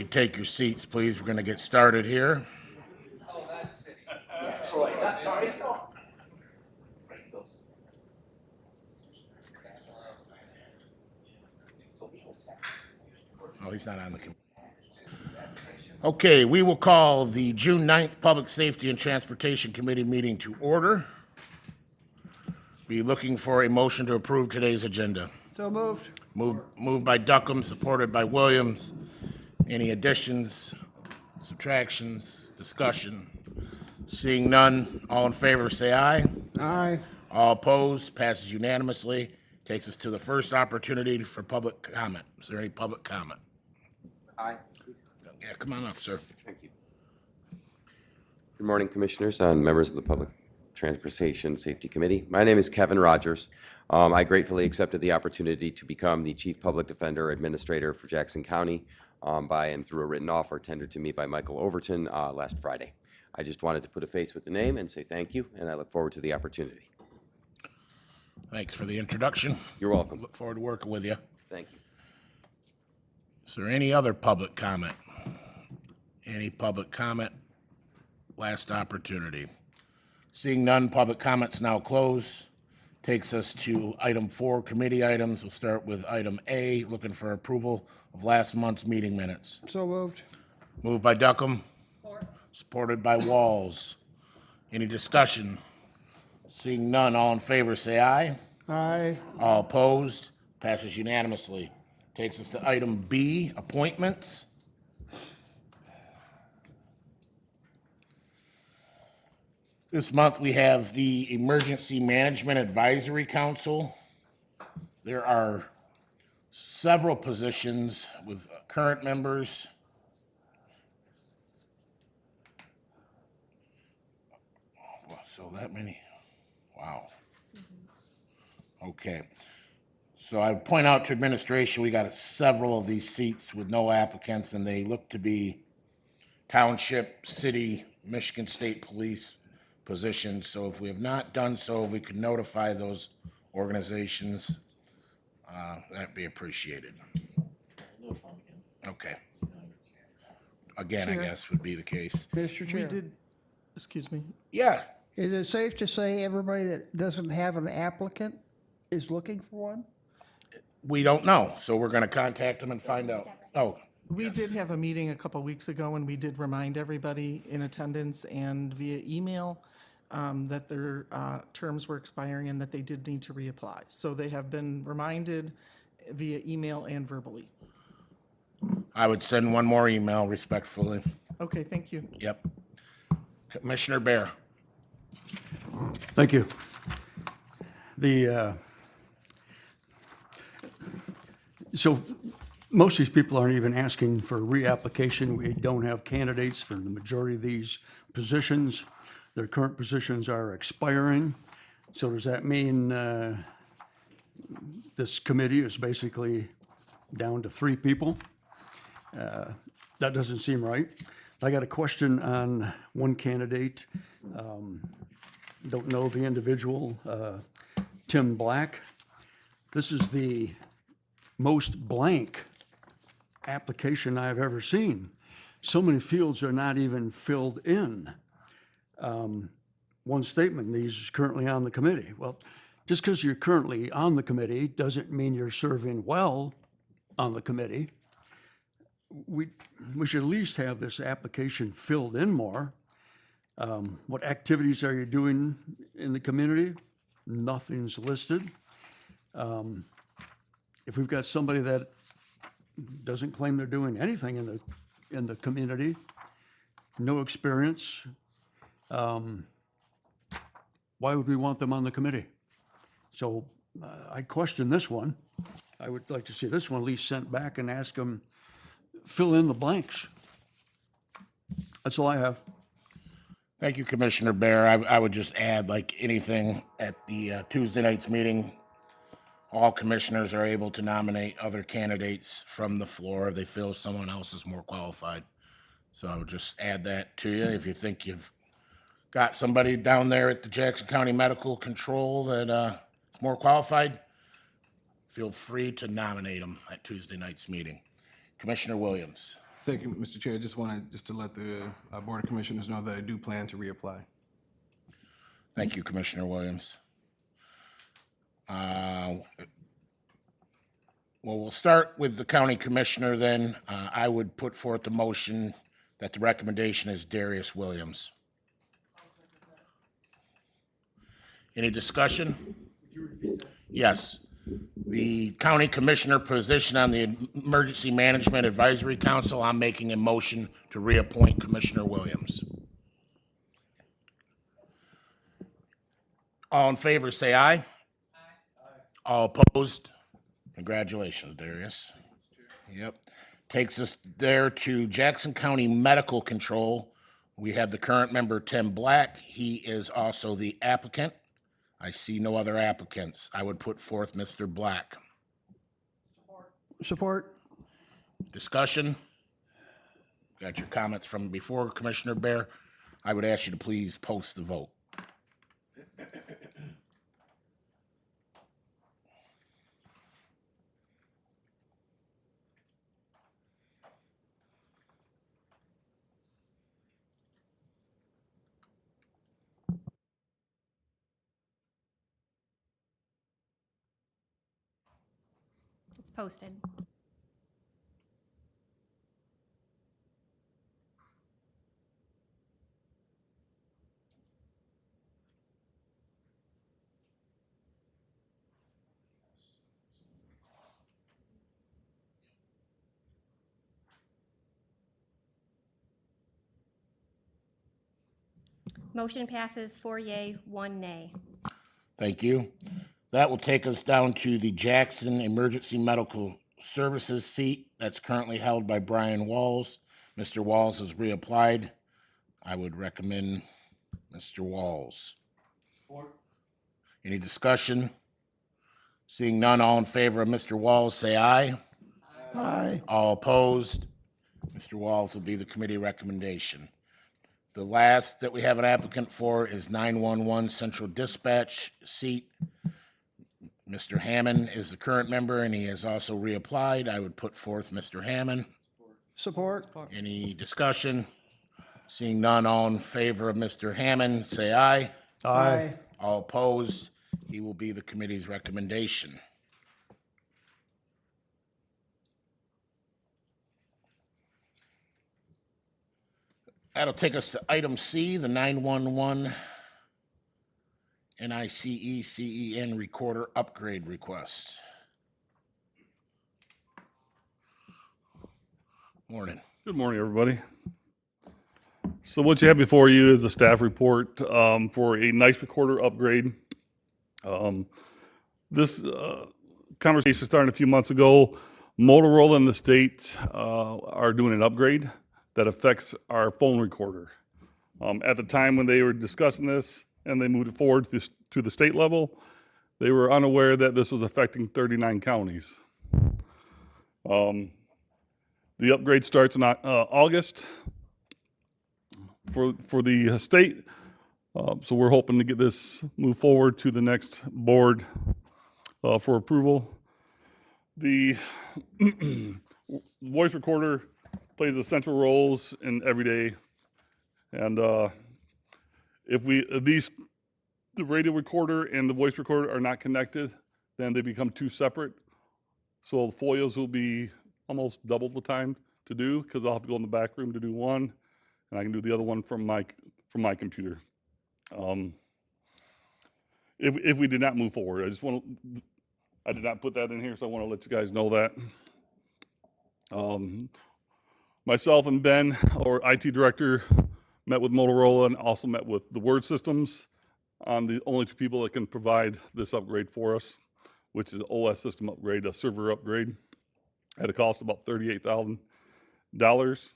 could take your seats, please. We're going to get started here. Oh, he's not on the committee. Okay, we will call the June 9th Public Safety and Transportation Committee meeting to order. Be looking for a motion to approve today's agenda. So moved. Moved by Duckham, supported by Williams. Any additions, subtractions, discussion? Seeing none, all in favor say aye. Aye. All opposed, passes unanimously. Takes us to the first opportunity for public comment. Is there any public comment? Aye. Yeah, come on up, sir. Thank you. Good morning, Commissioners and members of the Public Transportation Safety Committee. My name is Kevin Rogers. I gratefully accepted the opportunity to become the Chief Public Defender Administrator for Jackson County by and through a written offer tendered to me by Michael Overton last Friday. I just wanted to put a face with the name and say thank you, and I look forward to the opportunity. Thanks for the introduction. You're welcome. Look forward to working with you. Thank you. Is there any other public comment? Any public comment? Last opportunity. Seeing none, public comments now closed. Takes us to item 4, committee items. We'll start with item A, looking for approval of last month's meeting minutes. So moved. Moved by Duckham. Supported by Walls. Any discussion? Seeing none, all in favor say aye. Aye. All opposed, passes unanimously. Takes us to item B, appointments. This month, we have the Emergency Management Advisory Council. There are several positions with current members. So that many, wow. Okay. So I point out to administration, we got several of these seats with no applicants, and they look to be township, city, Michigan State Police positions. So if we have not done so, we could notify those organizations. That'd be appreciated. Okay. Again, I Chair. guess would be the case. Mr. We Chair, did, excuse me, Yeah. is it safe to say everybody that doesn't have an applicant is looking for one? We don't know, so we're gonna contact them and find out. Oh, we did have a meeting a couple weeks ago and we did remind everybody in attendance and via email that their terms were expiring and that they did need to reapply. So they have been reminded via email and verbally. I would send one more email respectfully. Okay, thank you. Yep. Commissioner Bear. Thank you. So most of these people aren't even asking for reapplication. We don't have candidates for the majority of these positions. Their current positions are expiring. So does that mean this committee is basically down to 3 people? That doesn't seem right. I got a question on one candidate. Don't know the individual, Tim Black. This is the most blank application I've ever seen. So many fields are not even filled in. One statement, he's currently on the committee. Well, just because you're currently on the committee doesn't mean you're serving well on the committee. We should at least have this application filled in more. What activities are you doing in the community? Nothing's listed. If we've got somebody that doesn't claim they're doing anything in the community, no experience, why would we want them on the committee? So I question this one. I would like to see this one at least sent back and ask them, fill in the blanks. That's all I have. Thank you, Commissioner Bear. I would just add, like anything at the Tuesday night's meeting, all commissioners are able to nominate other candidates from the floor if they feel someone else is more qualified. So I would just add that to you. If you think you've got somebody down there at the Jackson County Medical Control that is more qualified, feel free to nominate them at Tuesday night's meeting. Commissioner Williams. Thank you, Mr. Chair. I just wanted to let the Board of Commissioners know that I do plan to reapply. Thank you, Commissioner Williams. Well, we'll start with the county commissioner then. I would put forth the motion that the recommendation is Darius Williams. Any discussion? Yes. The county commissioner position on the Emergency Management Advisory Council, I'm making a motion to reappoint Commissioner Williams. All in favor, say aye. Aye. All opposed? Congratulations, Darius. Yep. Takes us there to Jackson County Medical Control. We have the current member, Tim Black. He is also the applicant. I see no other applicants. I would put forth Mr. Black. Support. Discussion? Got your comments from before, Commissioner Bear. I would ask you to please post the vote. It's posted. Motion passes 4 yea, 1 nay. Thank you. That will take us down to the Jackson Emergency Medical Services seat that's currently held by Brian Walls. Mr. Walls has reapplied. I would recommend Mr. Walls. Any discussion? Seeing none, all in favor of Mr. Walls, say aye. Aye. All opposed? Mr. Walls will be the committee recommendation. The last that we have an applicant for is 911 Central Dispatch seat. Mr. Hammond is the current member, and he has also reapplied. I would put forth Mr. Hammond. Support. Any discussion? Seeing none, all in favor of Mr. Hammond, say aye. Aye. All opposed? He will be the committee's recommendation. That'll take us to item C, the 911 NICE-CEN recorder upgrade request. Morning. Good morning, everybody. So what you have before you is a staff report for a NICE recorder upgrade. This conversation started a few months ago. Motorola and the state are doing an upgrade that affects our phone recorder. At the time when they were discussing this and they moved it forward to the state level, they were unaware that this was affecting 39 counties. The upgrade starts in August for the state. So we're hoping to get this moved forward to the next board for approval. The voice recorder plays essential roles in everyday, and if the radio recorder and the voice recorder are not connected, then they become two separate. So the FOIAs will be almost double the time to do, because I'll have to go in the back room to do one, and I can do the other one from my computer. If we did not move forward, I did not put that in here, so I want to let you guys know that. Myself and Ben, our IT director, met with Motorola and also met with the Word Systems on the only two people that can provide this upgrade for us, which is an OS system upgrade, a server upgrade, at a cost of about $38,000.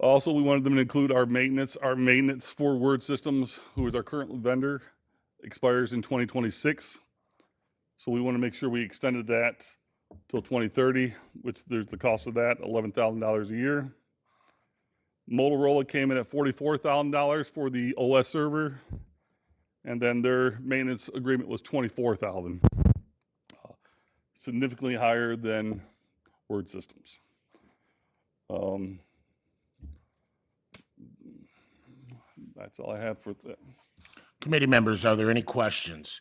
Also, we wanted them to include our maintenance. Our maintenance for Word Systems, who is our current vendor, expires in 2026. So we want to make sure we extended that till 2030, which there's the cost of that, $11,000 a year. Motorola came in at $44,000 for the OS server, and then their maintenance agreement was $24,000, significantly higher than Word Systems. That's all I have for that. Committee members, are there any questions?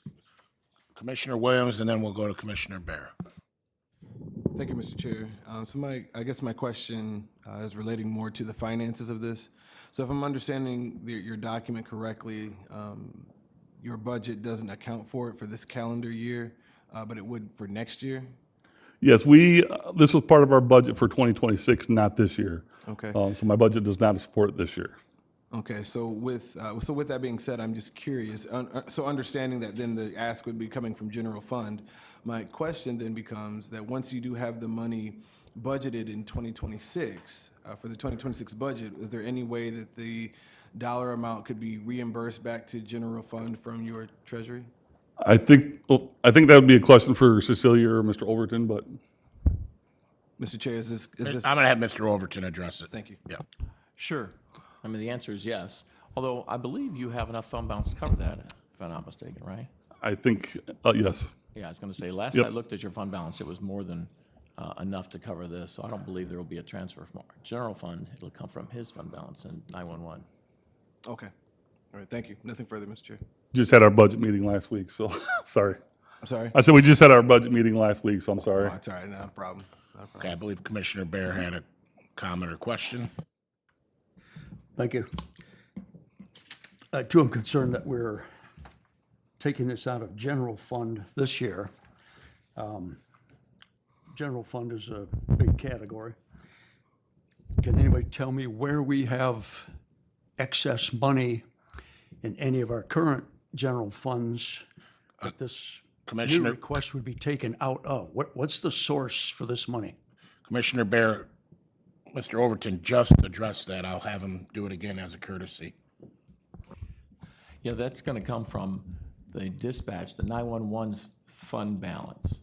Commissioner Williams, and then we'll go to Commissioner Bear. Thank you, Mr. Chair. I guess my question is relating more to the finances of this. So if I'm understanding your document correctly, your budget doesn't account for it for this calendar year, but it would for next year? Yes, this was part of our budget for 2026, not this year. Okay. So my budget does not support it this year. Okay, so with that being said, I'm just curious. So understanding that then the ask would be coming from general fund, my question then becomes that once you do have the money budgeted in 2026, for the 2026 budget, is there any way that the dollar amount could be reimbursed back to general fund from your treasury? I think that would be a question for Cecilia or Mr. Overton, but Mr. Chair, is this? I'm going to have Mr. Overton address it. Thank you. Yeah. Sure. I mean, the answer is yes. Although I believe you have enough fund balance to cover that, if I'm not mistaken, right? I think, yes. Yeah, I was going to say, last Yep. I looked at your fund balance, it was more than enough to cover this. So I don't believe there will be a transfer from our general fund. It'll come from his fund balance in 911. Okay. All right, thank you. Nothing further, Mr. Chair. Just had our budget meeting last week, so sorry. I'm sorry. I said we just had our budget meeting last week, so I'm sorry. Oh, it's all right, not a problem. Not a problem. Okay, I believe Commissioner Bear had a comment or question. Thank you. Too, I'm concerned that we're taking this out of general fund this year. General fund is a big category. Can anybody tell me where we have excess money in any of our current general funds that this new Commissioner- request would be taken out of? What's the source for this money? Commissioner Bear, Mr. Overton just addressed that. I'll have him do it again as a courtesy. Yeah, that's going to come from the dispatch, the 911's fund balance.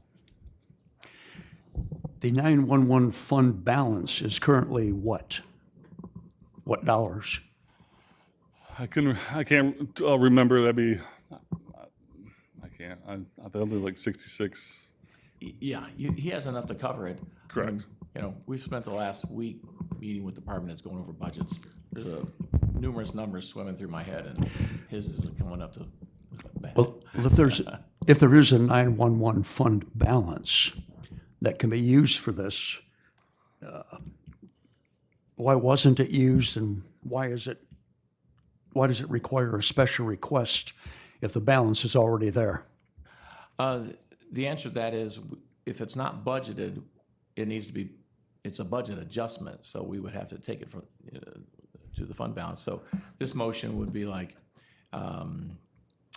The 911 fund balance is currently what? What dollars? I can't remember. That'd be, I can't. I think like 66. Yeah, he has enough to cover it. Correct. I mean, you know, we've spent the last week meeting with department heads going over budgets. There's numerous numbers swimming through my head, and his is coming up to. Well, if there is a 911 fund balance that can be used for this, why wasn't it used, and why does it require a special request if the balance is already there? The answer to that is, if it's not budgeted, it's a budget adjustment, so we would have to take it from, to the fund balance. So this motion would be like,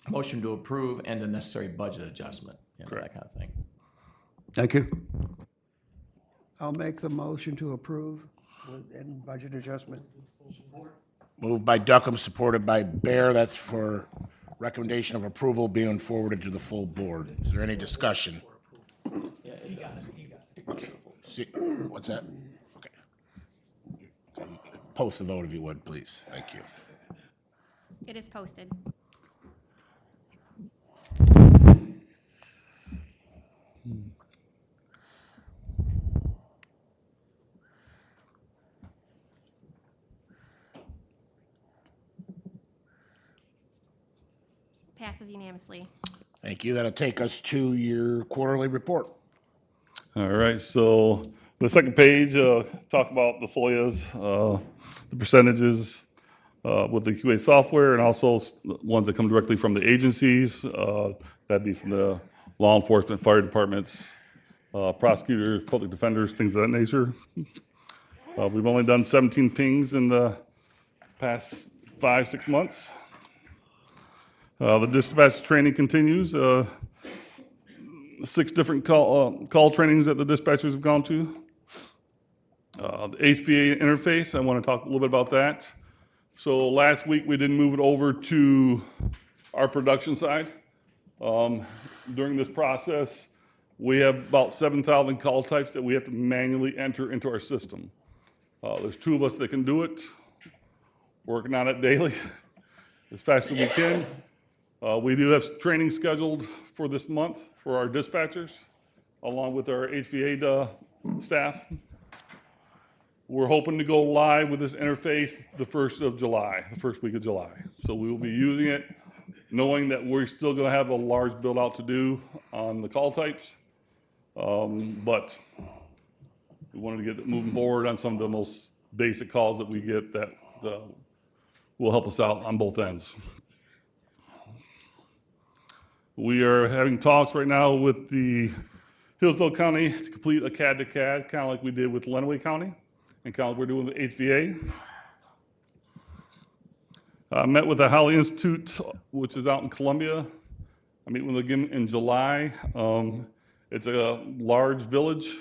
motion to approve and a necessary budget adjustment, you know, that kind of thing. Thank you. I'll make the motion to approve with any budget adjustment. Moved by Duckham, supported by Bear. That's for recommendation of approval being forwarded to the full board. Is there any discussion? Yeah, you got it. See, what's that? Okay. Post the vote if you would, please. Thank you. It is posted. Passes unanimously. Thank you. That'll take us to your quarterly report. All right, so the second page talks about the FOIAs, the percentages with the QA software, and also ones that come directly from the agencies. That'd be from the law enforcement, fire departments, prosecutors, public defenders, things of that nature. We've only done 17 pings in the past 5-6 months. The dispatch training continues. 6 different call trainings that the dispatchers have gone to. The HVA interface, I want to talk a little bit about that. So last week, we didn't move it over to our production side. During this process, we have about 7,000 call types that we have to manually enter into our system. There's 2 of us that can do it, working on it daily as fast as we can. We do have training scheduled for this month for our dispatchers, along with our HVA staff. We're hoping to go live with this interface the first week of July. So we will be using it, knowing that we're still going to have a large build out to do on the call types. But we wanted to get it moving forward on some of the most basic calls that we get that will help us out on both ends. We are having talks right now with the Hillsdale County to complete a CAD to CAD, kind of like we did with Lenawee County, and kind of like we're doing with HVA. I met with the Holly Institute, which is out in Columbia. I meet with them again in July. It's a large village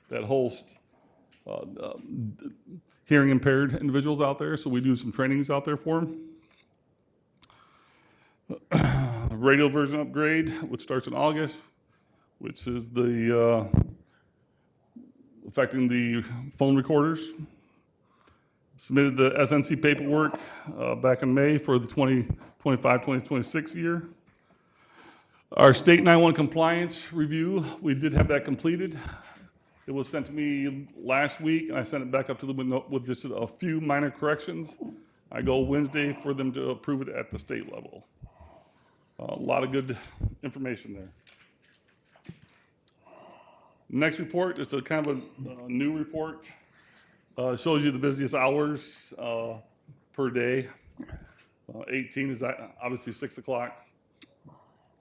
that hosts hearing impaired individuals out there, so we do some trainings out there for them. Radio version upgrade, which starts in August, which is the affecting the phone recorders. Submitted the SNC paperwork back in May for the 2025-2026 year. Our state 911 compliance review, we did have that completed. It was sent to me last week, and I sent it back up to them with just a few minor corrections. I go Wednesday for them to approve it at the state level. A lot of good information there. Next report, it's a kind of a new report. Shows you the busiest hours per day. 18 is obviously 6 o'clock,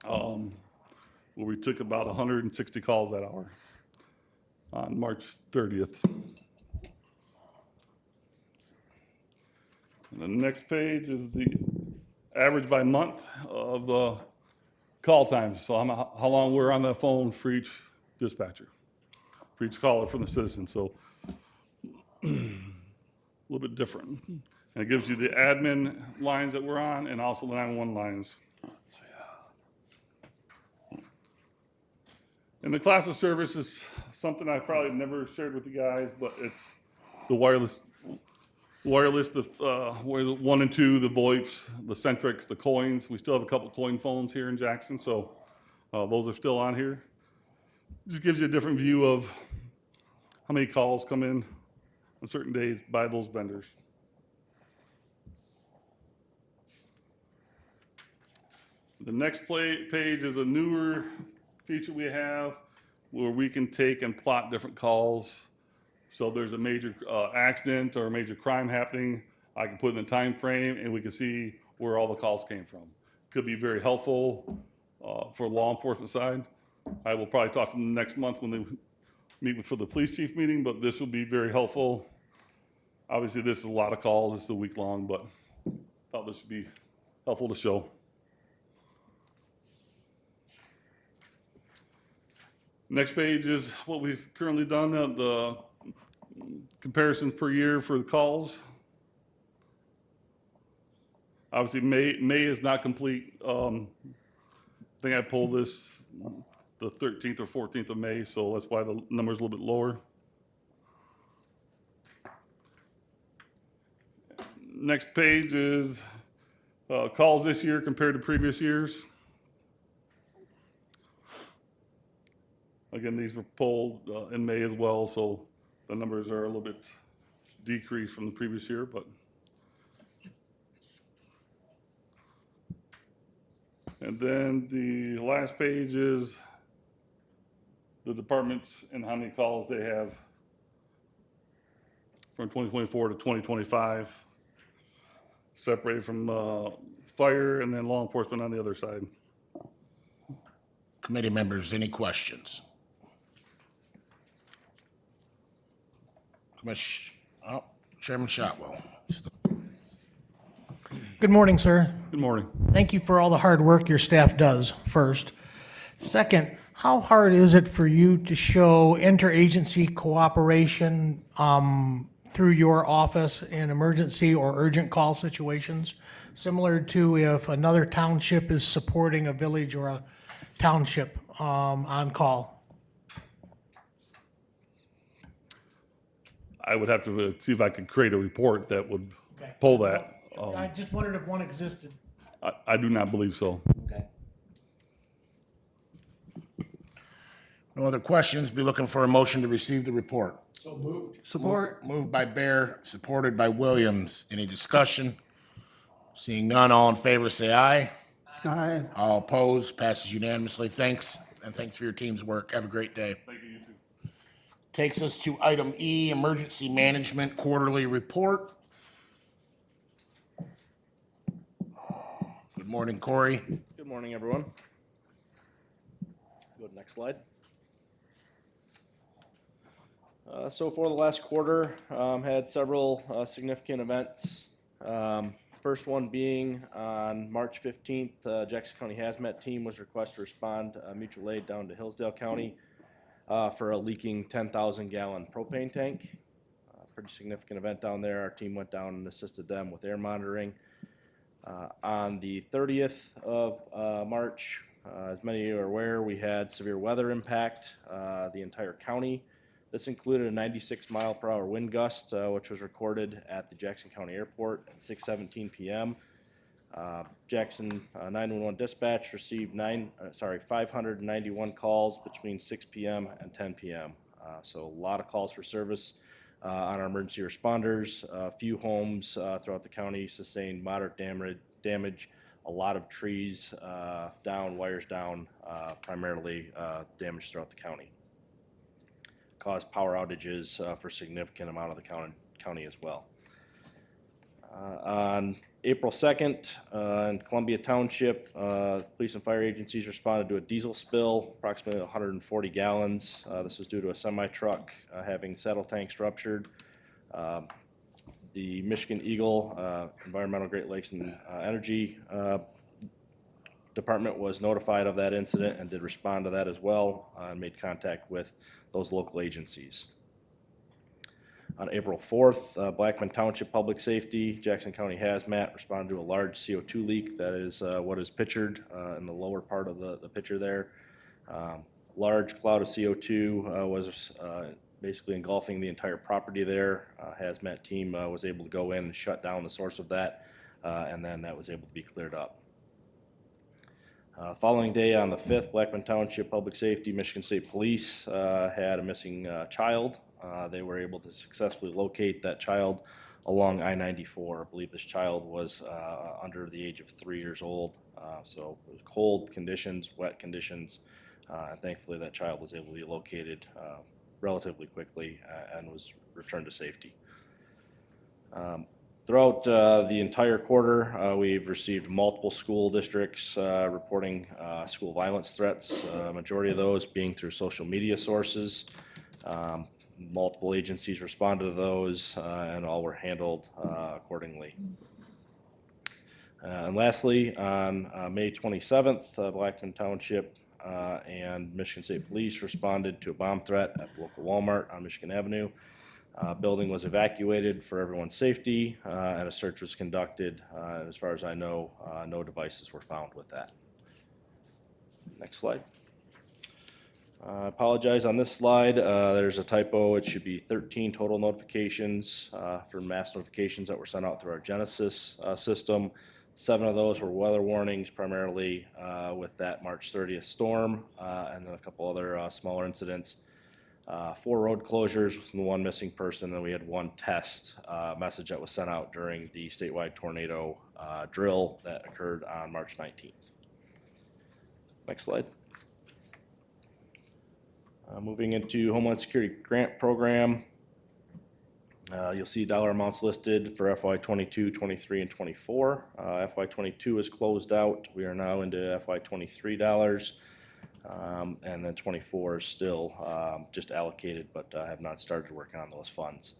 where we took about 160 calls that hour on March 30th. And the next page is the average by month of the call times. So how long we're on the phone for each dispatcher, for each caller from the citizen. So a little bit different. And it gives you the admin lines that we're on and also the 911 lines. And the class of service is something I probably never shared with you guys, but it's the wireless, the 1 and 2, the VoIPs, the Centrics, the coins. We still have a couple coin phones here in Jackson, so those are still on here. Just gives you a different view of how many calls come in on certain days by those vendors. The next page is a newer feature we have where we can take and plot different calls. So if there's a major accident or a major crime happening, I can put in the time frame and we can see where all the calls came from. Could be very helpful for law enforcement side. I will probably talk to them next month when they meet for the police chief meeting, but this will be very helpful. Obviously, this is a lot of calls. It's a week long, but I thought this would be helpful to show. Next page is what we've currently done, the comparisons per year for the calls. Obviously, May is not complete. I think I pulled this the 13th or 14th of May, so that's why the number's a little bit lower. Next page is calls this year compared to previous years. Again, these were pulled in May as well, so the numbers are a little bit decreased from the previous year, but. And then the last page is the departments and how many calls they have from 2024 to 2025, separated from fire and then law enforcement on the other side. Committee members, any questions? Chairman Shotwell. Good morning, sir. Good morning. Thank you for all the hard work your staff does, first. Second, how hard is it for you to show interagency cooperation through your office in emergency or urgent call situations, similar to if another township is supporting a village or a township on call? I would have to see if I could create a report that would pull that. I just wondered if one existed. I do not believe so. Okay. No other questions? Be looking for a motion to receive the report. Support. Moved by Bear, supported by Williams. Any discussion? Seeing none, all in favor say aye. Aye. All opposed, passes unanimously. Thanks, and thanks for your team's work. Have a great day. Thank you, you too. Takes us to item E, Emergency Management Quarterly Report. Good morning, Corey. Good morning, everyone. Go to the next slide. So for the last quarter, had several significant events. First one being on March 15th, Jackson County Hazmat Team was requested to respond mutual aid down to Hillsdale County for a leaking 10,000 gallon propane tank. Pretty significant event down there. Our team went down and assisted them with air monitoring. On the 30th of March, as many of you are aware, we had severe weather impact the entire county. This included a 96-mile-per-hour wind gust, which was recorded at the Jackson County Airport at 6:17 p.m. Jackson 911 dispatch received 591 calls between 6 p.m. and 10 p.m. So a lot of calls for service on our emergency responders. A few homes throughout the county sustained moderate damage. A lot of trees down, wires down, primarily damage throughout the county. Caused power outages for a significant amount of the county as well. On April 2nd, in Columbia Township, police and fire agencies responded to a diesel spill, approximately 140 gallons. This was due to a semi-truck having saddle tanks ruptured. The Michigan Eagle Environmental Great Lakes and Energy Department was notified of that incident and did respond to that as well and made contact with those local agencies. On April 4th, Blackman Township Public Safety, Jackson County Hazmat responded to a large CO2 leak. That is what is pictured in the lower part of the picture there. Large cloud of CO2 was basically engulfing the entire property there. Hazmat team was able to go in and shut down the source of that, and then that was able to be cleared up. Following day on the 5th, Blackman Township Public Safety, Michigan State Police had a missing child. They were able to successfully locate that child along I-94. I believe this child was under the age of 3 years old. So it was cold conditions, wet conditions, and thankfully that child was able to be located relatively quickly and was returned to safety. Throughout the entire quarter, we've received multiple school districts reporting school violence threats, majority of those being through social media sources. Multiple agencies responded to those, and all were handled accordingly. And lastly, on May 27th, Blackman Township and Michigan State Police responded to a bomb threat at the local Walmart on Michigan Avenue. Building was evacuated for everyone's safety, and a search was conducted. As far as I know, no devices were found with that. Next slide. I apologize on this slide. There's a typo. It should be 13 total notifications for mass notifications that were sent out through our Genesis system. 7 of those were weather warnings, primarily with that March 30th storm, and then a couple other smaller incidents. 4 road closures with 1 missing person, and we had 1 test message that was sent out during the statewide tornado drill that occurred on March 19th. Next slide. Moving into Homeland Security Grant Program. You'll see dollar amounts listed for FY22, 23, and 24. FY22 is closed out. We are now into FY23 dollars. And then 24 is still just allocated, but have not started working on those funds.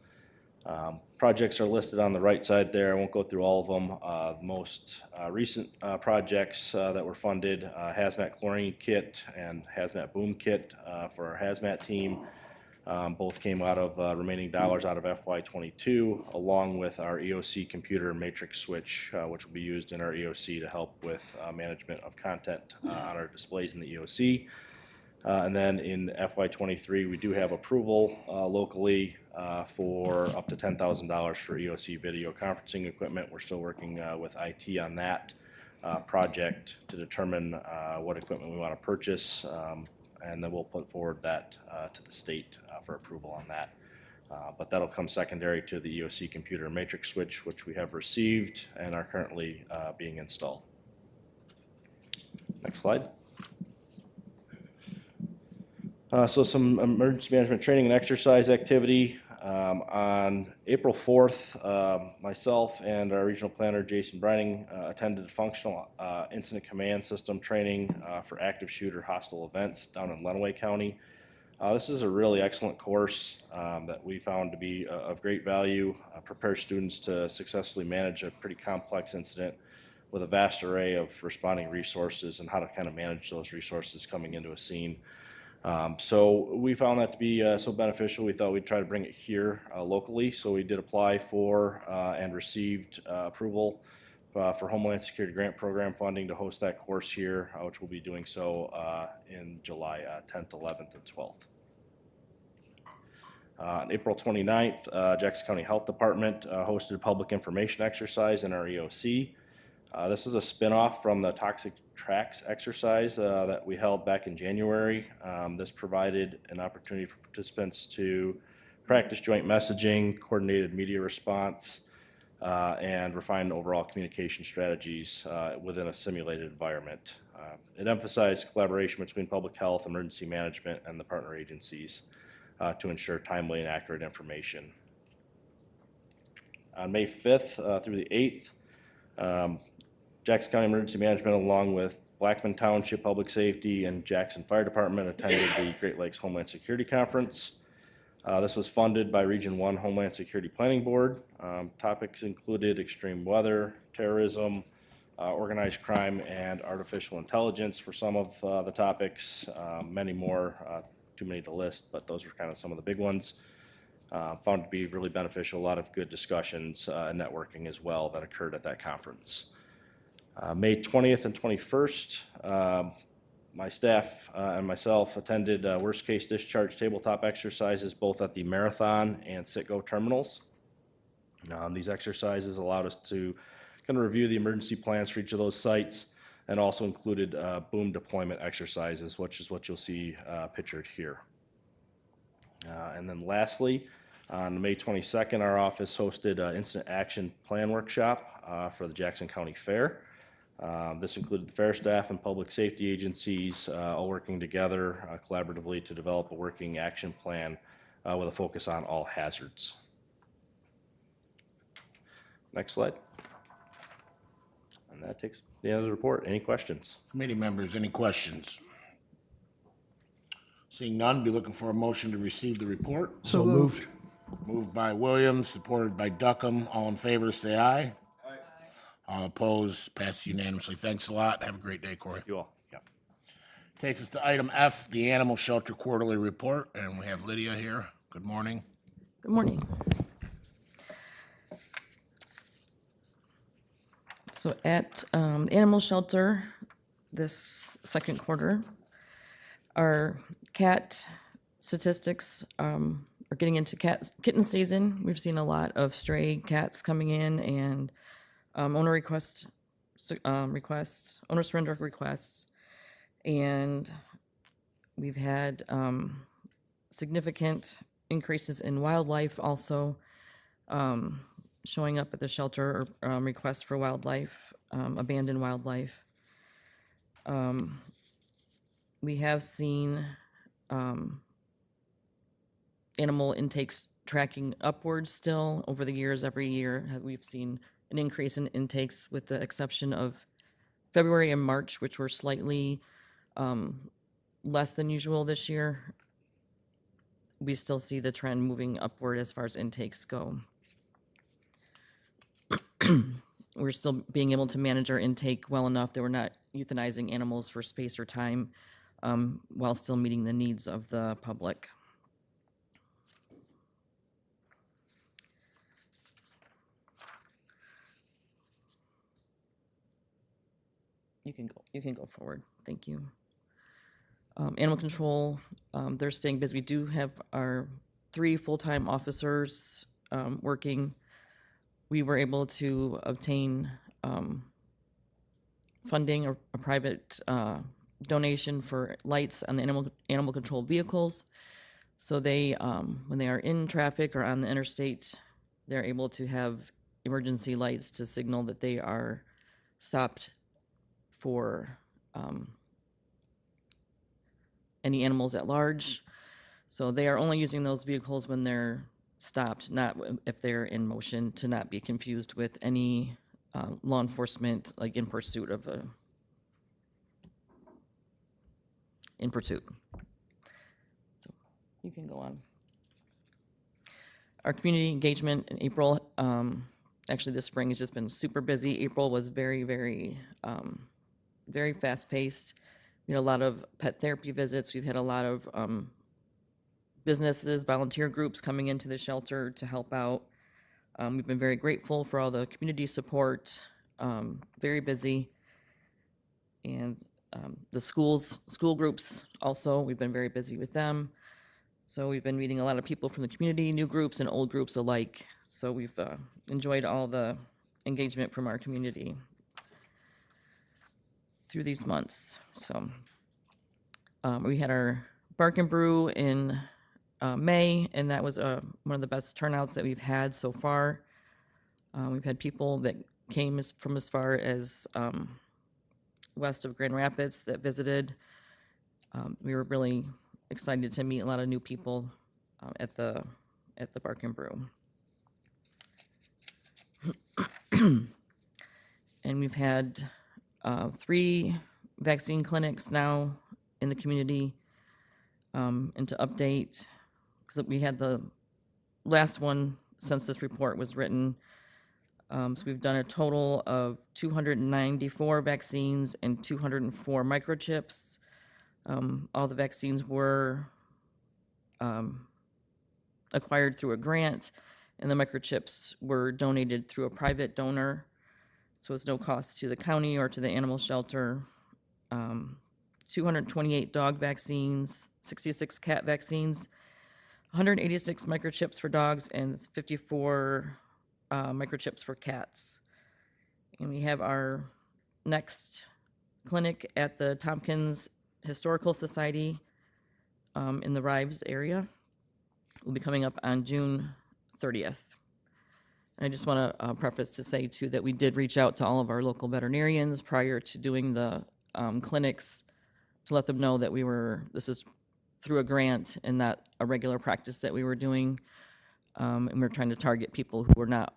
Projects are listed on the right side there. I won't go through all of them. The most recent projects that were funded, hazmat chlorine kit and hazmat boom kit for our hazmat team. Both came out of remaining dollars out of FY22, along with our EOC computer matrix switch, which will be used in our EOC to help with management of content on our displays in the EOC. And then in FY23, we do have approval locally for up to $10,000 for EOC video conferencing equipment. We're still working with IT on that project to determine what equipment we want to purchase. And then we'll put forward that to the state for approval on that. But that'll come secondary to the EOC computer matrix switch, which we have received and are currently being installed. Next slide. So some emergency management training and exercise activity. On April 4th, myself and our regional planner, Jason Brining, attended functional incident command system training for active shooter hostile events down in Lenawee County. This is a really excellent course that we found to be of great value, prepare students to successfully manage a pretty complex incident with a vast array of responding resources and how to kind of manage those resources coming into a scene. So we found that to be so beneficial, we thought we'd try to bring it here locally. So we did apply for and received approval for Homeland Security Grant Program funding to host that course here, which we'll be doing so in July 10th, 11th, and 12th. On April 29th, Jackson County Health Department hosted a public information exercise in our EOC. This is a spinoff from the Toxic Tracks exercise that we held back in January. This provided an opportunity for participants to practice joint messaging, coordinated media response, and refine overall communication strategies within a simulated environment. It emphasized collaboration between public health, emergency management, and the partner agencies to ensure timely and accurate information. On May 5th through the 8th, Jackson County Emergency Management, along with Blackman Township Public Safety and Jackson Fire Department, attended the Great Lakes Homeland Security Conference. This was funded by Region 1 Homeland Security Planning Board. Topics included extreme weather, terrorism, organized crime, and artificial intelligence for some of the topics. Many more, too many to list, but those were kind of some of the big ones. Found to be really beneficial, a lot of good discussions and networking as well that occurred at that conference. May 20th and 21st, my staff and myself attended worst case discharge tabletop exercises both at the Marathon and Citgo terminals. These exercises allowed us to kind of review the emergency plans for each of those sites and also included boom deployment exercises, which is what you'll see pictured here. And then lastly, on May 22nd, our office hosted an incident action plan workshop for the Jackson County Fair. This included the fair staff and public safety agencies all working together collaboratively to develop a working action plan with a focus on all hazards. Next slide. And that takes the end of the report. Any questions? Committee members, any questions? Seeing none, be looking for a motion to receive the report. So moved. Moved by Williams, supported by Duckham. All in favor, say aye. Aye. All opposed, passed unanimously. Thanks a lot. Have a great day, Corey. You all. Yep. Takes us to item F, the Animal Shelter Quarterly Report, and we have Lydia here. Good morning. Good morning. So at the animal shelter this second quarter, our cat statistics are getting into kitten season. We've seen a lot of stray cats coming in and owner surrender requests, and we've had significant increases in wildlife also showing up at the shelter, or requests for wildlife, abandoned wildlife. We have seen animal intakes tracking upwards still over the years. Every year we've seen an increase in intakes, with the exception of February and March, which were slightly less than usual this year. We still see the trend moving upward as far as intakes go. We're still being able to manage our intake well enough that we're not euthanizing animals for space or time, while still meeting the needs of the public. You can go forward. Thank you. Animal control, they're staying busy. We do have our 3 full-time officers working. We were able to obtain funding, or a private donation for lights on the animal control vehicles. So they, when they are in traffic or on the interstate, they're able to have emergency lights to signal that they are stopped for any animals at large. So they are only using those vehicles when they're stopped, not if they're in motion, to not be confused with any law enforcement, like in pursuit. So you can go on. Our community engagement in April, actually this spring has just been super busy. April was very, very, very fast-paced. We had a lot of pet therapy visits. We've had a lot of businesses, volunteer groups coming into the shelter to help out. We've been very grateful for all the community support, very busy. And the school groups also, we've been very busy with them. So we've been meeting a lot of people from the community, new groups and old groups alike. So we've enjoyed all the engagement from our community through these months. So we had our Bark and Brew in May, and that was one of the best turnouts that we've had so far. We've had people that came from as far as west of Grand Rapids that visited. We were really excited to meet a lot of new people at the Bark and Brew. And we've had 3 vaccine clinics now in the community. And to update, because we had the last one since this report was written. So we've done a total of 294 vaccines and 204 microchips. All the vaccines were acquired through a grant, and the microchips were donated through a private donor. So it's no cost to the county or to the animal shelter. 228 dog vaccines, 66 cat vaccines, 186 microchips for dogs, and 54 microchips for cats. And we have our next clinic at the Tompkins Historical Society in the Rives area. Will be coming up on June 30th. And I just want to preface to say, too, that we did reach out to all of our local veterinarians prior to doing the clinics to let them know that this is through a grant and not a regular practice that we were doing. And we're trying to target people who were not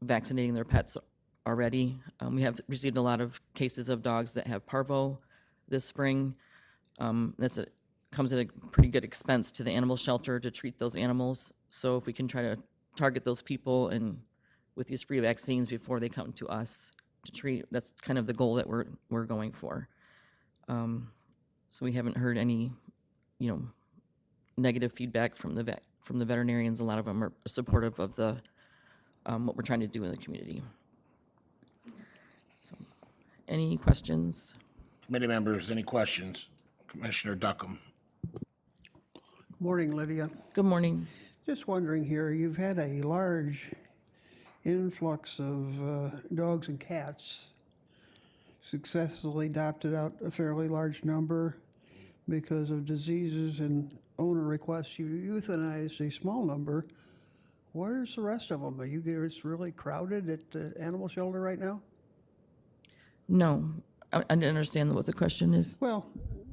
vaccinating their pets already. We have received a lot of cases of dogs that have parvo this spring. Comes at a pretty good expense to the animal shelter to treat those animals. So if we can try to target those people and with these free vaccines before they come to us to treat, that's kind of the goal that we're going for. So we haven't heard any, negative feedback from the veterinarians. A lot of them are supportive of the what we're trying to do in the community. So, any questions? Committee members, any questions? Commissioner Duckham. Morning, Lydia. Good morning. Just wondering here, you've had a large influx of dogs and cats, successfully adopted out a fairly large number because of diseases and owner requests. You euthanized a small number. Where's the rest of them? It's really crowded at the animal shelter right now? No, I didn't understand what the question is. Well,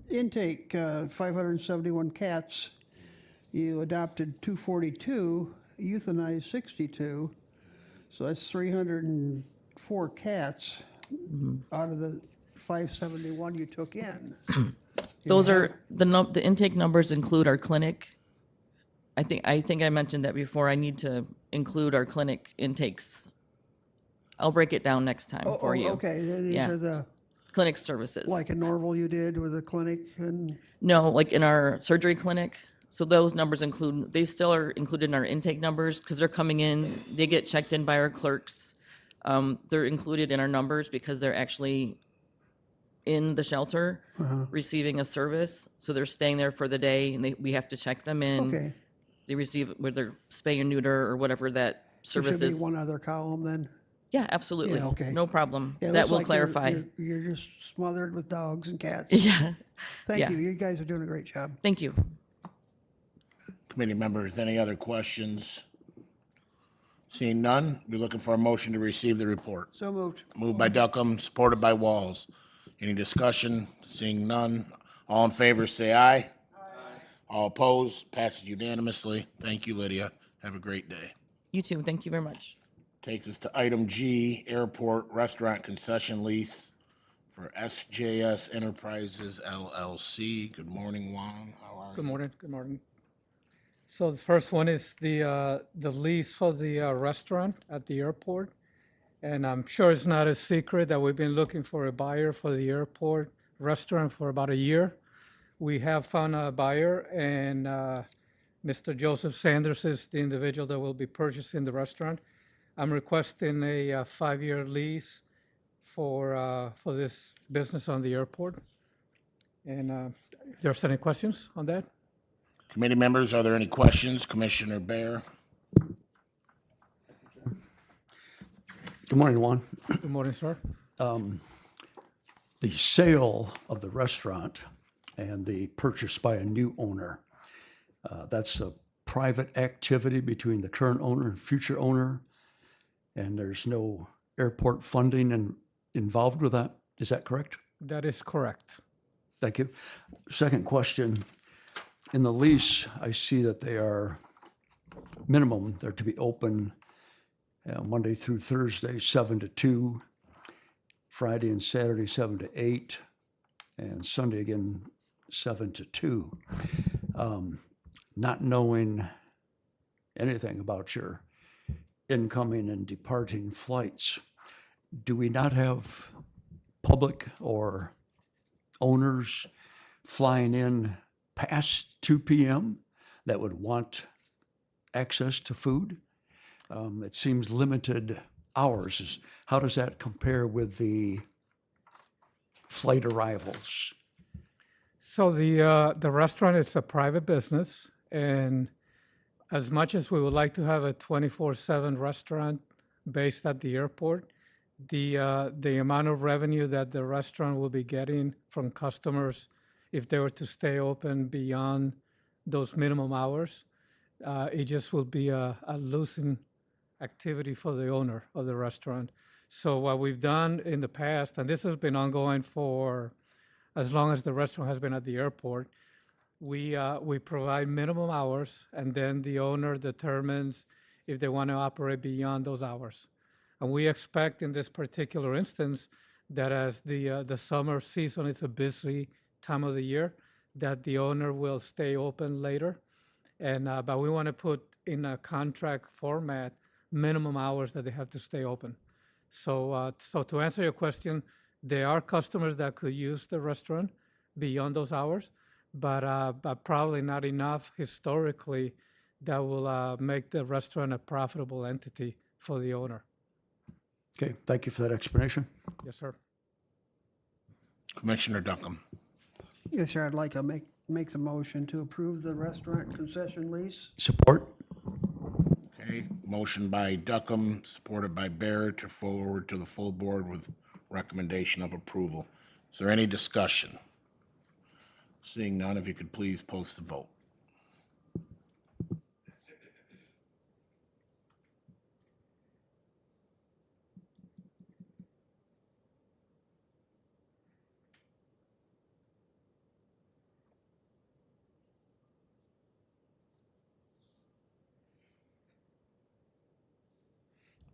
intake 571 cats. You adopted 242, euthanized 62. So that's 304 cats out of the 571 you took in. Those are the intake numbers include our clinic. I think I mentioned that before. I need to include our clinic intakes. I'll break it down next time for you. Okay, these Yeah. are the, Clinic services. like in Norval you did with the clinic and, No, like in our surgery clinic. So those numbers they still are included in our intake numbers because they're coming in, they get checked in by our clerks. They're included in our numbers because they're actually in the shelter receiving a service. So they're staying there for the day and we have to check them in. okay. They receive whether spay and neuter or whatever that There service should be is. one other column then. Yeah, absolutely. Yeah, okay. No problem. Yeah, it That looks will like clarify. You're just smothered with dogs and cats. Yeah. Thank yeah. you. You guys are doing a great job. Thank you. Committee members, any other questions? Seeing none, be looking for a motion to receive the report. So moved. Moved by Duckham, supported by Walls. Any discussion? Seeing none, all in favor, say aye. Aye. All opposed, passes unanimously. Thank you, Lydia. Have a great day. You too. Thank you very much. Takes us to item G, Airport Restaurant Concession Lease for SJS Enterprises LLC. Good morning, Juan. How are you? Good morning, good morning. So the first one is the lease for the restaurant at the airport. And I'm sure it's not a secret that we've been looking for a buyer for the airport restaurant for about a year. We have found a buyer, and Mr. Joseph Sanders is the individual that will be purchasing the restaurant. I'm requesting a 5-year lease for this business on the airport. And if there's any questions on that? Committee members, are there any questions? Commissioner Bear? Good morning, Juan. Good morning, sir. The sale of the restaurant and the purchase by a new owner, that's a private activity between the current owner and future owner, and there's no airport funding involved with that. Is that correct? That is correct. Thank you. Second question. In the lease, I see that they are minimum, they're to be open Monday through Thursday, 7 to 2, Friday and Saturday, 7 to 8, and Sunday again, 7 to 2. Not knowing anything about your incoming and departing flights, do we not have public or owners flying in past 2 p.m. that would want access to food? It seems limited hours. How does that compare with the flight arrivals? So the restaurant is a private business, and as much as we would like to have a 24/7 restaurant based at the airport, the amount of revenue that the restaurant will be getting from customers if they were to stay open beyond those minimum hours, it just will be a losing activity for the owner of the restaurant. So what we've done in the past, and this has been ongoing for as long as the restaurant has been at the airport, we provide minimum hours, and then the owner determines if they want to operate beyond those hours. And we expect in this particular instance that as the summer season is a busy time of the year, that the owner will stay open later. And but we want to put in a contract format minimum hours that they have to stay open. So so to answer your question, there are customers that could use the restaurant beyond those hours, but probably not enough historically that will make the restaurant a profitable entity for the owner. Okay, thank you for that explanation. Yes, sir. Commissioner Duckham. Yes, sir, I'd like to make the motion to approve the restaurant concession lease. Support? Okay, motion by Duckham, supported by Bear to forward to the full board with recommendation of approval. Is there any discussion? Seeing none, if you could please post the vote.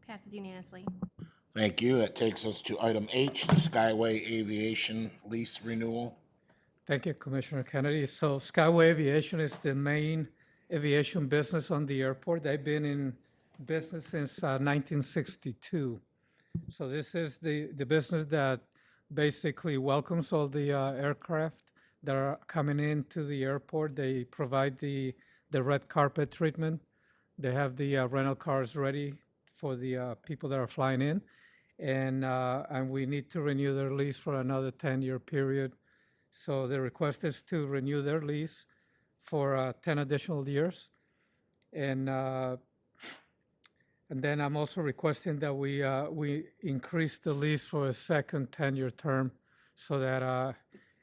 Passes unanimously. Thank you. That takes us to item H, the Skyway Aviation lease renewal. Thank you, Commissioner Kennedy. So Skyway Aviation is the main aviation business on the airport. They've been in business since 1962. So this is the business that basically welcomes all the aircraft that are coming into the airport. They provide the red carpet treatment. They have the rental cars ready for the people that are flying in. And we need to renew their lease for another 10-year period. So the request is to renew their lease for 10 additional years. And then I'm also requesting that we increase the lease for a second 10-year term so that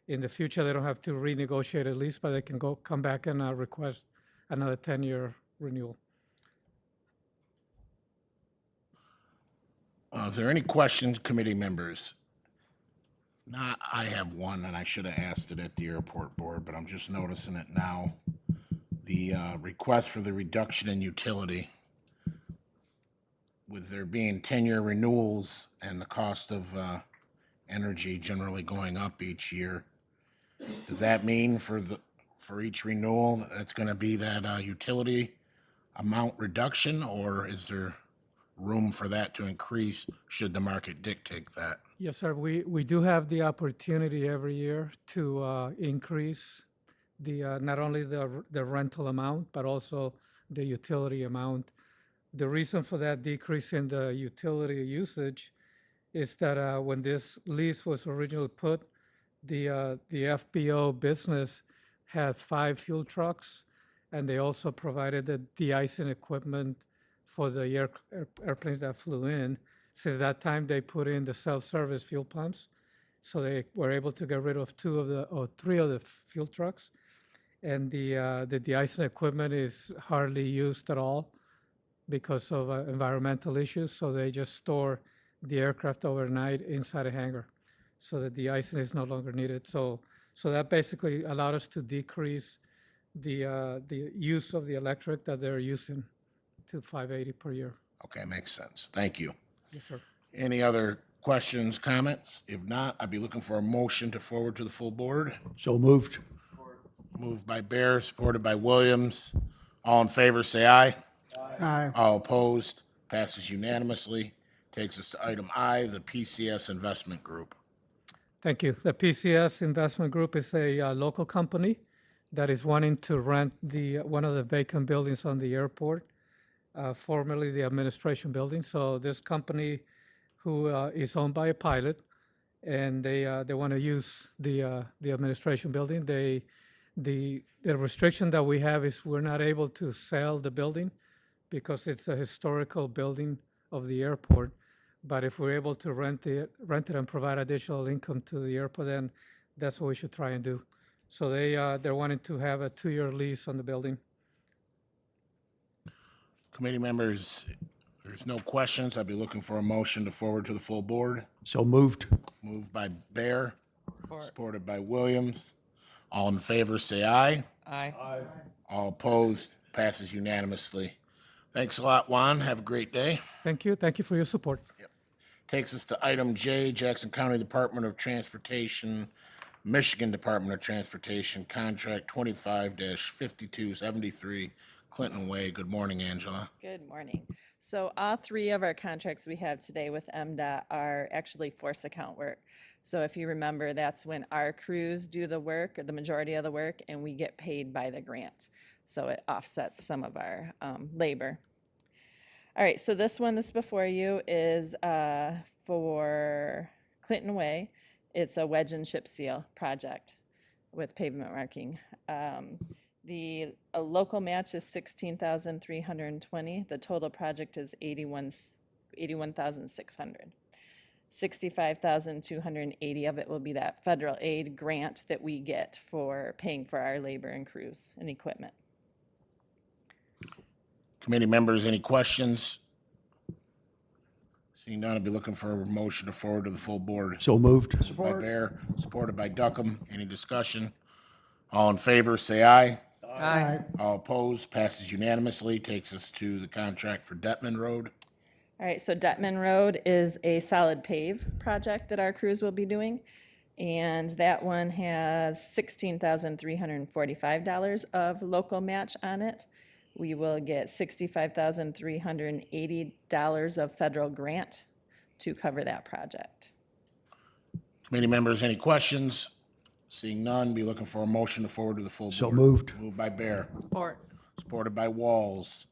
in the future they don't have to renegotiate a lease, but they can come back and request another 10-year renewal. Is there any questions, committee members? Not, I have one, and I should have asked it at the airport board, but I'm just noticing it now. The request for the reduction in utility. With there being 10-year renewals and the cost of energy generally going up each year, does that mean for each renewal, that's gonna be that utility amount reduction, or is there room for that to increase should the market dictate that? Yes, sir. We do have the opportunity every year to increase the not only the rental amount, but also the utility amount. The reason for that decrease in the utility usage is that when this lease was originally put, the FBO business had 5 fuel trucks, and they also provided the de-icing equipment for the airplanes that flew in. Since that time, they put in the self-service fuel pumps, so they were able to get rid of 3 of the fuel trucks. And the de-icing equipment is hardly used at all because of environmental issues, so they just store the aircraft overnight inside a hangar, so that the icing is no longer needed. So that basically allowed us to decrease the use of the electric that they're using to 580 per year. Okay, makes sense. Thank you. Yes, sir. Any other questions, comments? If not, I'd be looking for a motion to forward to the full board. So moved. Moved by Bear, supported by Williams. All in favor, say aye. Aye. All opposed, passes unanimously. Takes us to item I, the PCS Investment Group. Thank you. The PCS Investment Group is a local company that is wanting to rent one of the vacant buildings on the airport, formerly the administration building. So this company, who is owned by a pilot, and they want to use the administration building. The restriction that we have is we're not able to sell the building because it's a historical building of the airport. But if we're able to rent it and provide additional income to the airport, then that's what we should try and do. So they're wanting to have a 2-year lease on the building. Committee members, if there's no questions, I'd be looking for a motion to forward to the full board. So moved. Moved by Bear, supported by Williams. All in favor, say aye. Aye. All opposed, passes unanimously. Thanks a lot, Juan. Have a great day. Thank you. Thank you for your support. Takes us to item J, Jackson County Department of Transportation, Michigan Department of Transportation, contract 25-5273, Clinton Way. Good morning, Angela. Good morning. So all 3 of our contracts we have today with MDOT are actually force account work. So if you remember, that's when our crews do the work, or the majority of the work, and we get paid by the grant. So it offsets some of our labor. All right, so this one that's before you is for Clinton Way. It's a wedge and chip seal project with pavement marking. The local match is $16,320. The total project is $81,600. $65,280 of it will be that federal aid grant that we get for paying for our labor and crews and equipment. Committee members, any questions? Seeing none, I'd be looking for a motion to forward to the full board. So moved. By Bear, supported by Duckham. Any discussion? All in favor, say aye. Aye. All opposed, passes unanimously. Takes us to the contract for Detman Road. All right, so Detman Road is a solid pave project that our crews will be doing. And that one has $16,345 of local match on it. We will get $65,380 of federal grant to cover that project. Committee members, any questions? Seeing none, be looking for a motion to forward to the full board. So moved. Moved by Bear, Support. supported by Walls.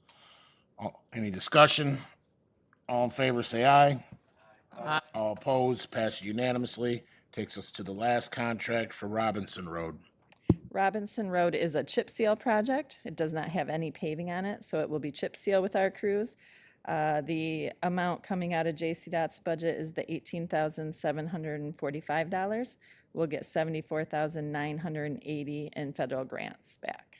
Any discussion? All in favor, say aye. Aye. All opposed, passed unanimously. Takes us to the last contract for Robinson Road. Robinson Road is a chip seal project. It does not have any paving on it, so it will be chip seal with our crews. The amount coming out of JCDOT's budget is the $18,745. We'll get $74,980 in federal grants back.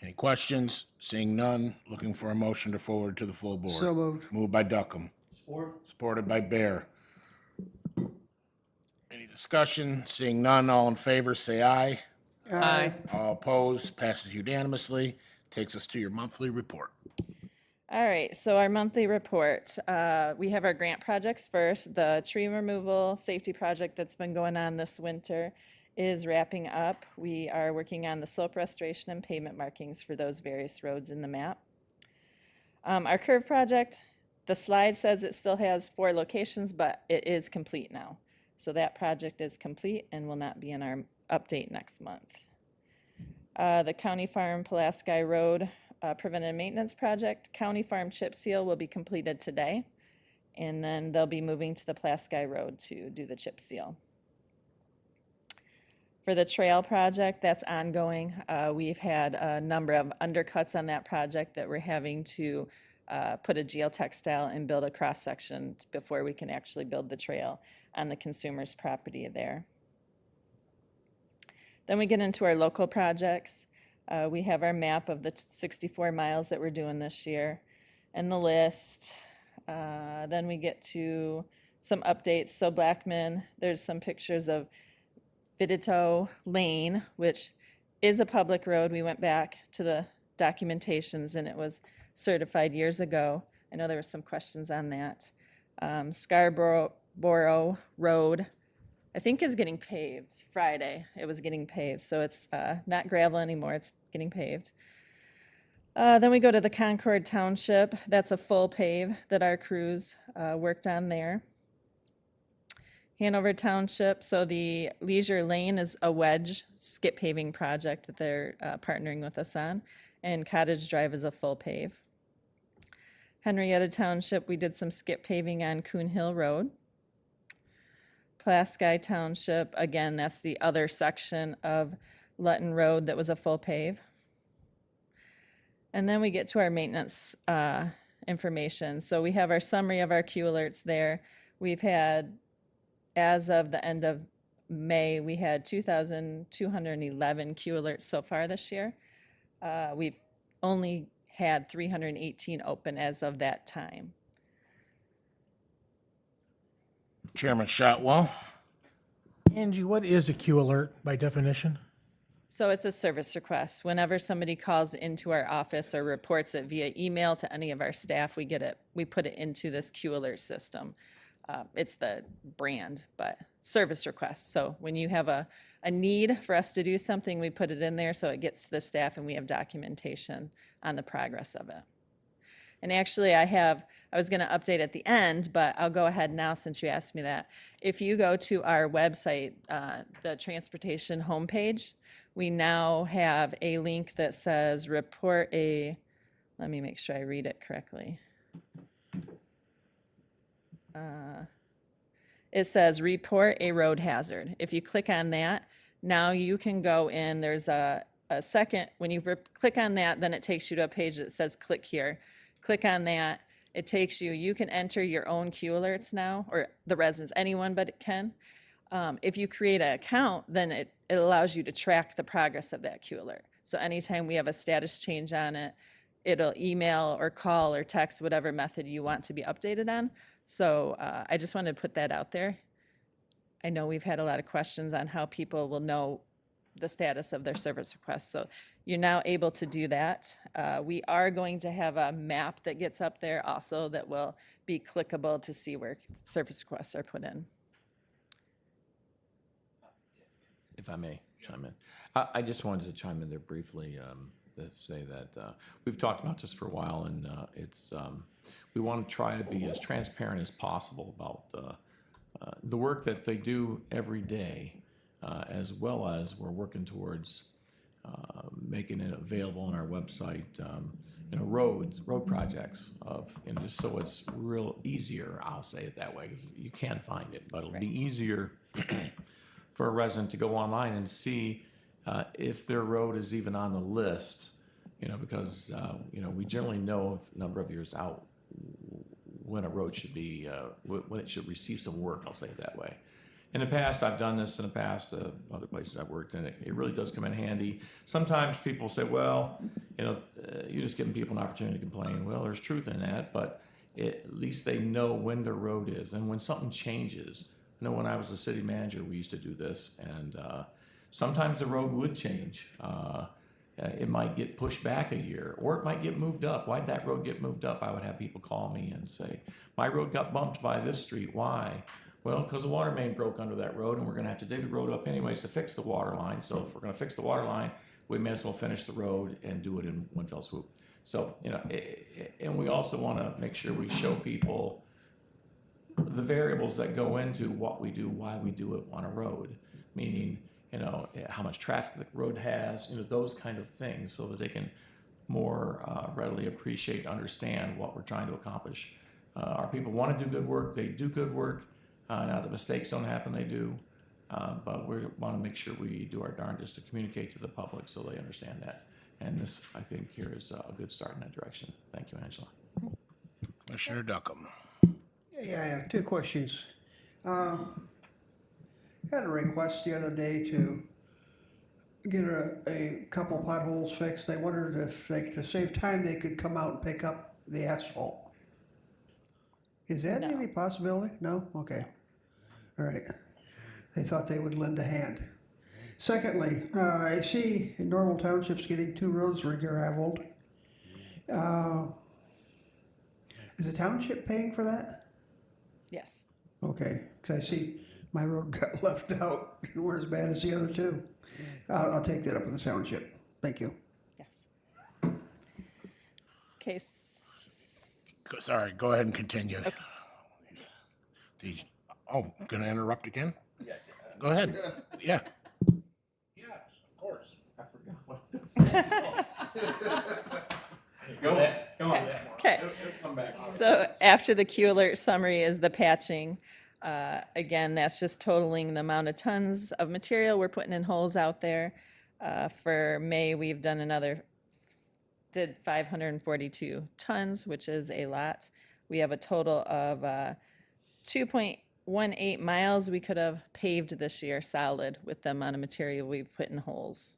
Any questions? Seeing none, looking for a motion to forward to the full board. So moved. Moved by Duckham. Supported by Bear. Any discussion? Seeing none, all in favor, say aye. Aye. All opposed, passes unanimously. Takes us to your monthly report. All right, so our monthly report, we have our grant projects first. The tree removal safety project that's been going on this winter is wrapping up. We are working on the slope restoration and pavement markings for those various roads in the map. Our curve project, the slide says it still has 4 locations, but it is complete now. So that project is complete and will not be in our update next month. The County Farm Pulaski Road preventive maintenance project, County Farm chip seal will be completed today, and then they'll be moving to the Pulaski Road to do the chip seal. For the trail project, that's ongoing. We've had a number of undercuts on that project that we're having to put a geotextile and build a cross-section before we can actually build the trail on the consumer's property there. Then we get into our local projects. We have our map of the 64 miles that we're doing this year and the list. Then we get to some updates. So Blackman, there's some pictures of Vidito Lane, which is a public road. We went back to the documentations and it was certified years ago. I know there were some questions on that. Scarborough Road, I think is getting paved. Friday, it was getting paved. So it's not gravel anymore, it's getting paved. Then we go to the Concord Township. That's a full pave that our crews worked on there. Hanover Township, so the Leisure Lane is a wedge skip paving project that they're partnering with us on. And Cottage Drive is a full pave. Henrietta Township, we did some skip paving on Coon Hill Road. Pulaski Township, again, that's the other section of Lutton Road that was a full pave. And then we get to our maintenance information. So we have our summary of our Q alerts there. We've had, as of the end of May, we had 2,211 Q alerts so far this year. We've only had 318 open as of that time. Chairman Shotwell. Angie, what is a Q alert by definition? So it's a service request. Whenever somebody calls into our office or reports it via email to any of our staff, we get it, we put it into this Q alert system. It's the brand, but service request. So when you have a need for us to do something, we put it in there so it gets to the staff and we have documentation on the progress of it. And actually I was gonna update at the end, but I'll go ahead now since you asked me that. If you go to our website, the transportation homepage, we now have a link that says report a, let me make sure I read it correctly. It says report a road hazard. If you click on that, now you can go in, there's a second, when you click on that, then it takes you to a page that says click here. Click on that, it takes you, you can enter your own Q alerts now, or the residents, anyone but it can. If you create an account, then it allows you to track the progress of that Q alert. So anytime we have a status change on it, it'll email or call or text, whatever method you want to be updated on. So I just wanted to put that out there. I know we've had a lot of questions on how people will know the status of their service requests. So you're now able to do that. We are going to have a map that gets up there also that will be clickable to see where service requests are put in. If I may chime in. I just wanted to chime in there briefly to say that we've talked about this for a while, and we want to try to be as transparent as possible about the work that they do every day, as well as we're working towards making it available on our website, road projects just so it's real easier, I'll say it that way, because you can find it, but it'll be easier for a resident to go online and see if their road is even on the list, because, we generally know a number of years out when a road should be, when it should receive some work, I'll say it that way. In the past, I've done this in the past, other places I've worked, and it really does come in handy. Sometimes people say, well, you're just giving people an opportunity to complain. Well, there's truth in that, but at least they know when their road is. And when something changes, I know when I was the city manager, we used to do this, and sometimes the road would change. It might get pushed back a year, or it might get moved up. Why'd that road get moved up? I would have people call me and say, my road got bumped by this street. Why? Well, because the water main broke under that road, and we're gonna have to dig the road up anyways to fix the water line. So if we're gonna fix the water line, we may as well finish the road and do it in one fell swoop. So, and we also wanna make sure we show people the variables that go into what we do, why we do it on a road, meaning, how much traffic the road has, those kind of things, so that they can more readily appreciate, understand what we're trying to accomplish. Our people want to do good work, they do good work. Now the mistakes don't happen, they do. But we want to make sure we do our darndest to communicate to the public so they understand that. And this, I think, here is a good start in that direction. Thank you, Angela. Commissioner Duckham. Yeah, I have two questions. Had a request the other day to get a couple potholes fixed. They wondered if they, to save time, they could come out and pick up the asphalt. Is that No. any possibility? No? Okay. All right. They thought they would lend a hand. Secondly, I see in Normal Township's getting 2 roads re-gravelled. Is the township paying for that? Yes. Okay, because I see my road got left out. We're as bad as the other 2. I'll take that up with the township. Thank you. Yes. Okay. Sorry, go ahead and continue. Gonna interrupt again? Yeah. Go ahead. Yeah. Yes, of course. I forgot what to say. Go ahead. Come on. Okay. Come back. So after the Q alert summary is the patching. Again, that's just totaling the amount of tons of material we're putting in holes out there. For May, we've done did 542 tons, which is a lot. We have a total of 2.18 miles we could have paved this year solid with the amount of material we've put in holes.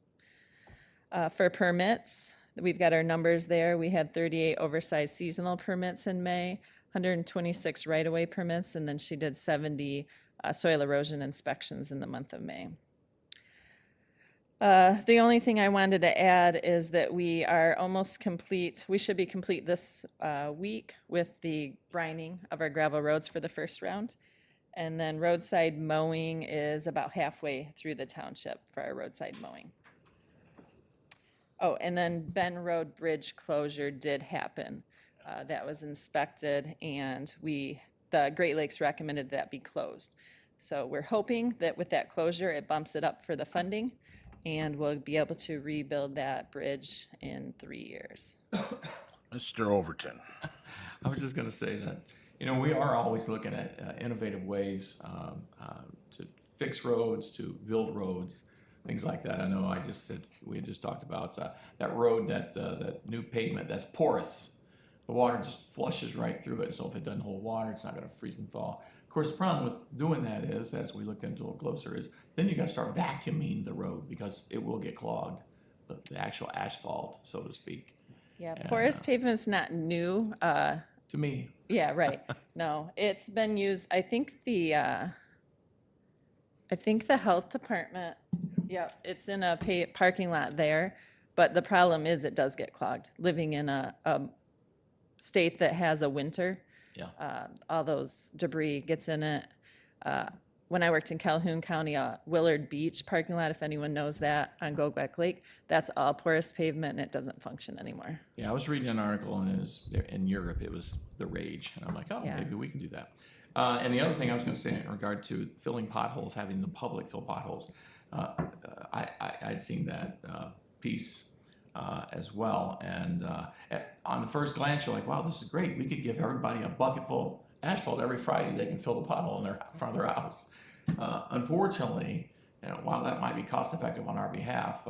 For permits, we've got our numbers there. We had 38 oversized seasonal permits in May, 126 right-of-way permits, and then she did 70 soil erosion inspections in the month of May. The only thing I wanted to add is that we are almost complete. We should be complete this week with the brining of our gravel roads for the first round. And then roadside mowing is about halfway through the township for our roadside mowing. Oh, and then Ben Road Bridge closure did happen. That was inspected, and the Great Lakes recommended that be closed. So we're hoping that with that closure, it bumps it up for the funding, and we'll be able to rebuild that bridge in 3 years. Mr. Overton. I was just going to say that, we are always looking at innovative ways to fix roads, to build roads, things like that. I know we had just talked about that road, that new pavement that's porous. The water just flushes right through it, so if it doesn't hold water, it's not going to freeze and thaw. Of course, the problem with doing that is, as we looked into it closer, is then you got to start vacuuming the road because it will get clogged, the actual asphalt, so to speak. Yeah, porous pavement's not new. To me, Yeah, right. No, it's been used, I think the health department, yeah, it's in a parking lot there, but the problem is it does get clogged. Living in a state that has a winter, all those debris gets in it. When I worked in Calhoun County, Willard Beach parking lot, if anyone knows that, on Gogwek Lake, that's all porous pavement and it doesn't function anymore. yeah, I was reading an article and in Europe, it was the rage. And I'm like, oh, Yeah. maybe we can do that. And the other thing I was going to say in regard to filling potholes, having the public fill potholes, I'd seen that piece as well. And on the first glance, you're like, wow, this is great. We could give everybody a bucket full of asphalt every Friday. They can fill the pothole in front of their house. Unfortunately, while that might be cost effective on our behalf,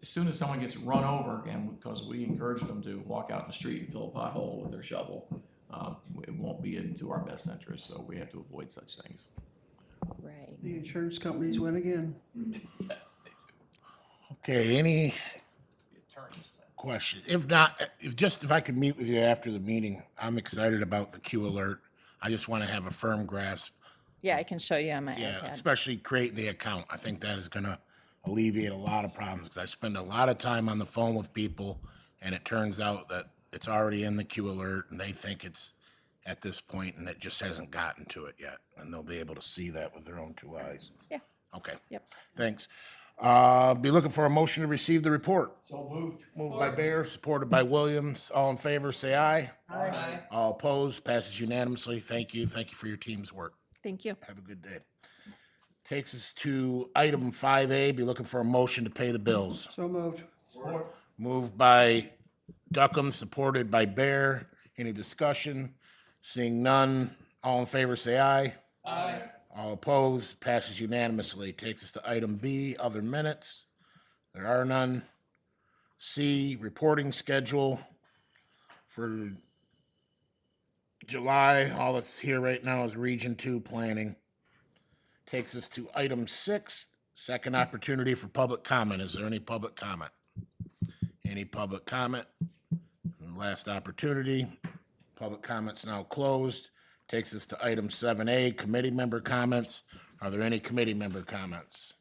as soon as someone gets run over, and because we encourage them to walk out in the street and fill a pothole with their shovel, it won't be into our best interest. So we have to avoid such things. Right. The insurance companies win again. Yes, they do. Okay, any The attorneys. question. If not, if I could meet with you after the meeting, I'm excited about the Q alert. I just want to have a firm grasp. Yeah, I can show you on my Yeah, iPad. especially create the account. I think that is gonna alleviate a lot of problems, because I spend a lot of time on the phone with people, and it turns out that it's already in the Q alert, and they think it's at this point, and it just hasn't gotten to it yet, and they'll be able to see that with their own two eyes. Yeah. Okay. Yep. Thanks. Be looking for a motion to receive the report. So moved. Moved by Bear, supported by Williams. All in favor, say aye. Aye. All opposed, passes unanimously. Thank you. Thank you for your team's work. Thank you. Have a good day. Takes us to item 5A, be looking for a motion to pay the bills. So moved. Moved by Duckham, supported by Bear. Any discussion? Seeing none, all in favor say aye. Aye. All opposed, passes unanimously. Takes us to item B, other minutes. There are none. C, reporting schedule for July. All that's here right now is Region 2 planning. Takes us to item 6, second opportunity for public comment. Is there any public comment? Any public comment? And last opportunity. Public comments now closed. Takes us to item 7A, committee member comments. Are there any committee member comments?